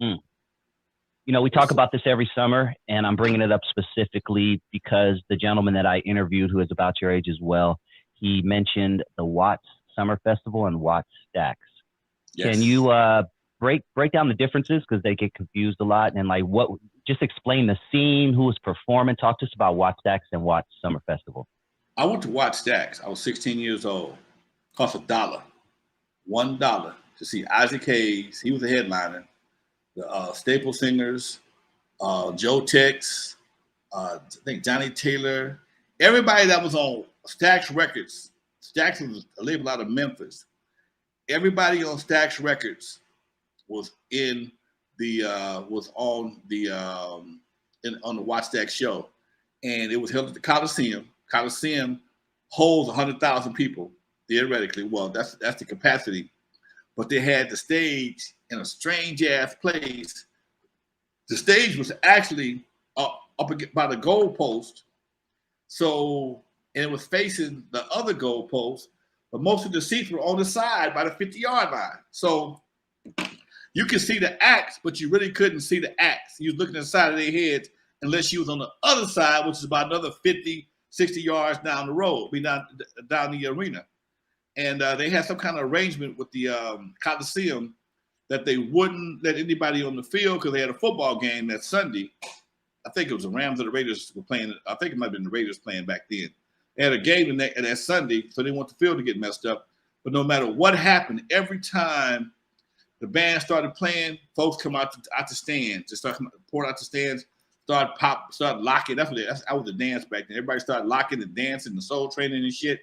Mm. You know, we talk about this every summer, and I'm bringing it up specifically because the gentleman that I interviewed, who is about your age as well, he mentioned the Watts Summer Festival and Watts Stacks. Can Yes. you break down the differences, because they get confused a lot, and like what? Just explain the scene, who was performing. Talk to us about Watts Stacks and Watts Summer Festival. I went to watch Stacks. I was 16 years old. Cost $1, $1 to see Isaac Hayes. He was a headliner. The Staple Singers, Joe Tex, I think Johnny Taylor, everybody that was on Stax Records. Stax was a label out of Memphis. Everybody on Stax Records was in the was on the on the Watch Stack show, and it was held at the Coliseum. Coliseum holds 100,000 people theoretically. Well, that's the capacity, but they had the stage in a strange ass place. The stage was actually up by the goalpost, so and it was facing the other goalpost, but most of the seats were on the side by the 50-yard line. So you could see the acts, but you really couldn't see the acts. You was looking at the side of their heads unless you was on the other side, which is about another 50, 60 yards down the road, down the arena. And they had some kind of arrangement with the Coliseum that they wouldn't let anybody on the field because they had a football game that Sunday. I think it was the Rams or the Raiders were playing. I think it might have been the Raiders playing back then. They had a game that Sunday, so they want the field to get messed up. But no matter what happened, every time the band started playing, folks come out the stands, just start pouring out the stands, start locking. That was the dance back then. Everybody started locking and dancing, the soul training and shit.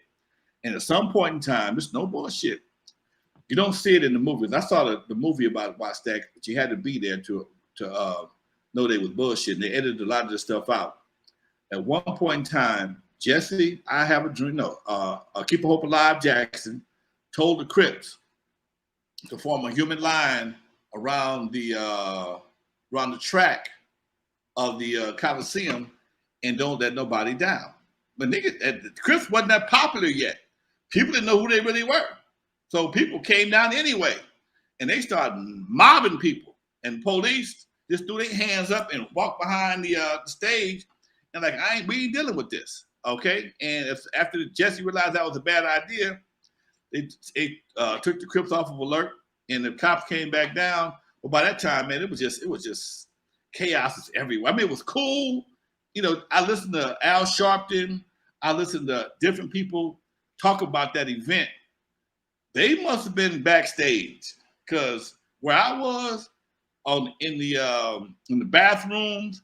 And at some point in time, it's no bullshit. You don't see it in the movies. I saw the movie about Watts Stacks, but you had to be there to know they was bullshit. And they edited a lot of this stuff out. At one point in time, Jesse, I Have a Dream, Keep a Hope Alive Jackson told the Crips to form a human line around the track of the Coliseum and don't let nobody down. But niggas, the Crips wasn't that popular yet. People didn't know who they really were. So people came down anyway, and they started mobbing people. And police just threw their hands up and walked behind the stage, and like, we ain't dealing with this, okay? And after Jesse realized that was a bad idea, they took the Crips off of alert, and the cops came back down. But by that time, man, it was just chaos everywhere. I mean, it was cool. You know, I listened to Al Sharpton. I listened to different people talk about that event. They must have been backstage, because where I was in the bathrooms,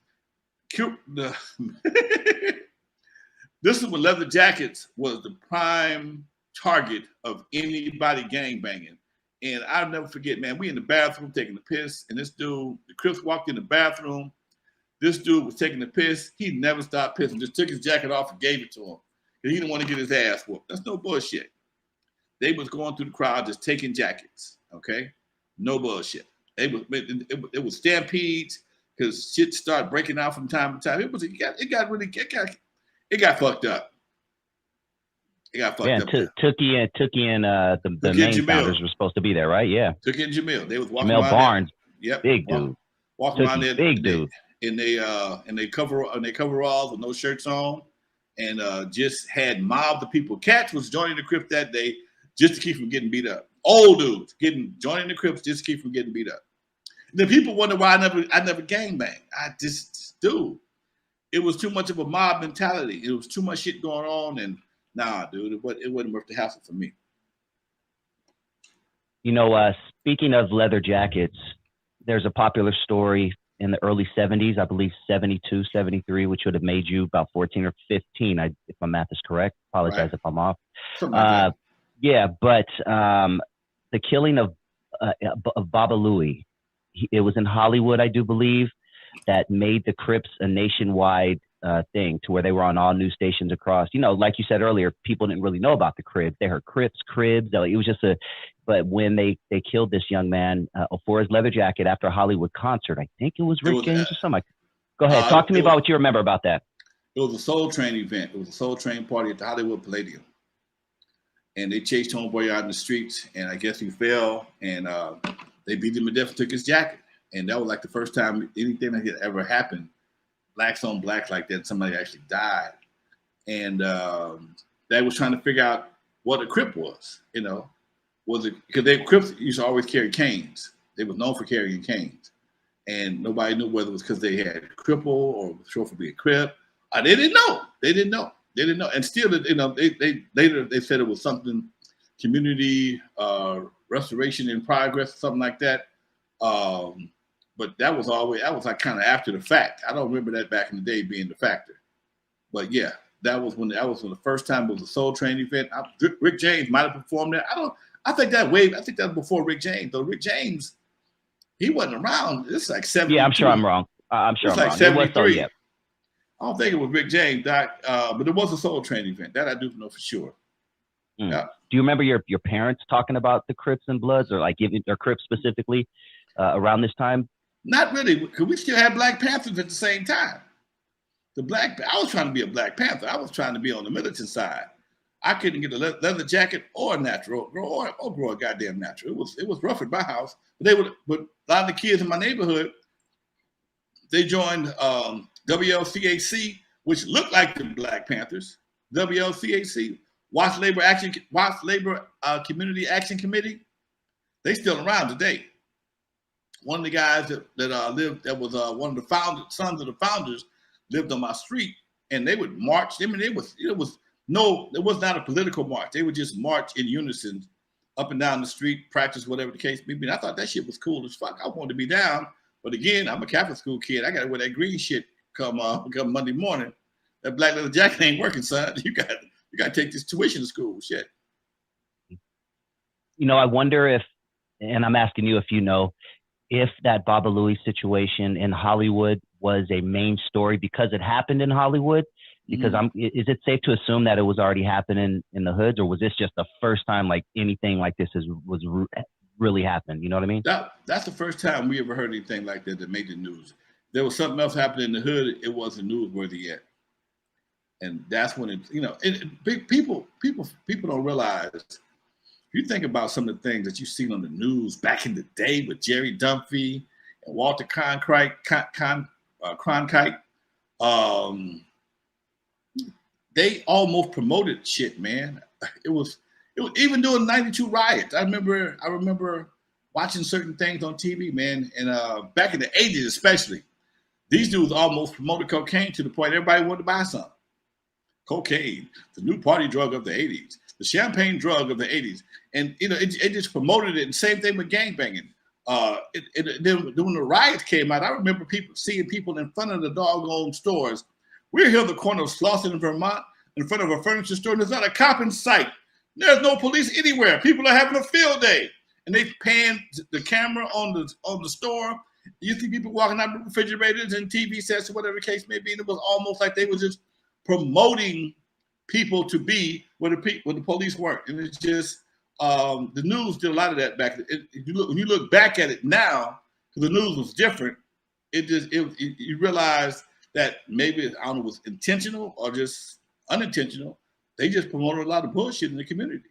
this is when leather jackets was the prime target of anybody gangbanging. And I'll never forget, man, we in the bathroom taking the piss, and this dude, the Crips walked in the bathroom. This dude was taking the piss. He never stopped pissing, just took his jacket off and gave it to him. He didn't want to get his ass whooped. That's no bullshit. They was going through the crowd just taking jackets, okay? No bullshit. It was stampedes because shit started breaking out from time to time. It got fucked up. It got fucked up. Tookie and the main founders were supposed to be there, right? Yeah. Tookie and Jamil. They was walking Jamil Barnes. There. Yep. Big dude. Walking around there. Big dude. And they coveralls with no shirts on, and just had mobbed the people. Cats was joining the Crips that day just to keep from getting beat up. Old dudes joining the Crips just to keep from getting beat up. And then people wonder why I never gangbanged. Dude, it was too much of a mob mentality. It was too much shit going on, and nah, dude, it wasn't worth the hassle for me. You know, speaking of leather jackets, there's a popular story in the early 70s, I believe 72, 73, which would have made you about 14 or 15, if my math is correct. Apologize if I'm off. Yeah, but the killing of Baba Louie, it was in Hollywood, I do believe, that made the Crips a nationwide thing, to where they were on all news stations across. You know, like you said earlier, people didn't really know about the Crips. They heard Crips. It was just but when they killed this young man for his leather jacket after a Hollywood concert, I think it was Rick James or something. Go ahead. Talk to me about what you remember about that. It was a Soul Train event. It was a Soul Train party at the Hollywood Palladium. And they chased Homeboy out in the streets, and I guess he fell, and they beat him to death and took his jacket. And that was like the first time anything like that ever happened, blacks on blacks like that, somebody actually died. And they was trying to figure out what a Crip was, you know. Was it because Crips used to always carry canes. They was known for carrying canes. And nobody knew whether it was because they had cripple or was short for being Crip. They didn't know. They didn't know. They didn't know. And still, you know, they later they said it was something community restoration in progress, something like that. But that was like kind of after the fact. I don't remember that back in the day being the factor. But yeah, that was when the first time it was a Soul Train event. Rick James might have performed there. I think that was before Rick James. Though Rick James, he wasn't around. This is like 73. Yeah, I'm sure I'm wrong. I'm sure I'm like wrong. 73. Yeah. I don't think it was Rick James, Doc, but it was a Soul Train event. That I do know for sure. Yeah. Do you remember your parents talking about the Crips and Bloods, or like or Crips specifically around this time? Not really, because we still had Black Panthers at the same time. I was trying to be a Black Panther. I was trying to be on the militant side. I couldn't get a leather jacket or a natural, or grow a goddamn natural. It was rough at my house. But a lot of the kids in my neighborhood, they joined WLCAC, which looked like the Black Panthers. WLCAC, Watts Labor Community Action Committee. They still around today. One of the guys that lived, that was one of the sons of the founders, lived on my street, and they would march. I mean, it was not a political march. They would just march in unison up and down the street, practice whatever the case may be. And I thought that shit was cool as fuck. I wanted to be down, but again, I'm a Catholic school kid. I got to wear that green shit come Monday morning. That black leather jacket ain't working, son. You got to take this tuition to school, shit. You know, I wonder if, and I'm asking you if you know, if that Baba Louie situation in Hollywood was a main story because it happened in Hollywood. Because is it safe to assume that it was already happening in the hoods, or was this just the first time like anything like this was really happened? You know what I mean? That's the first time we ever heard anything like that made the news. There was something else happening in the hood. It wasn't newsworthy yet, and that's when people don't realize. If you think about some of the things that you've seen on the news back in the day with Jerry Dunphy and Walter Cronkite, they almost promoted shit, man. It was even during '92 riots. I remember watching certain things on TV, man. And back in the '80s, especially, these dudes almost promoted cocaine to the point everybody wanted to buy some. Cocaine, the new party drug of the '80s, the champagne drug of the '80s, and you know it just promoted it. And same thing with gangbanging. Then when the riots came out, I remember seeing people in front of the doggone stores. We're here on the corner of Slauson and Vermont, in front of a furniture store, and there's not a cop in sight. There's no police anywhere. People are having a field day, and they pan the camera on the store. You see people walking out of refrigerators and TV sets or whatever the case may be. And it was almost like they were just promoting people to be where the police weren't. And it's just the news did a lot of that back. When you look back at it now, because the news was different, you realize that maybe, I don't know, it was intentional or just unintentional. They just promoted a lot of bullshit in the community.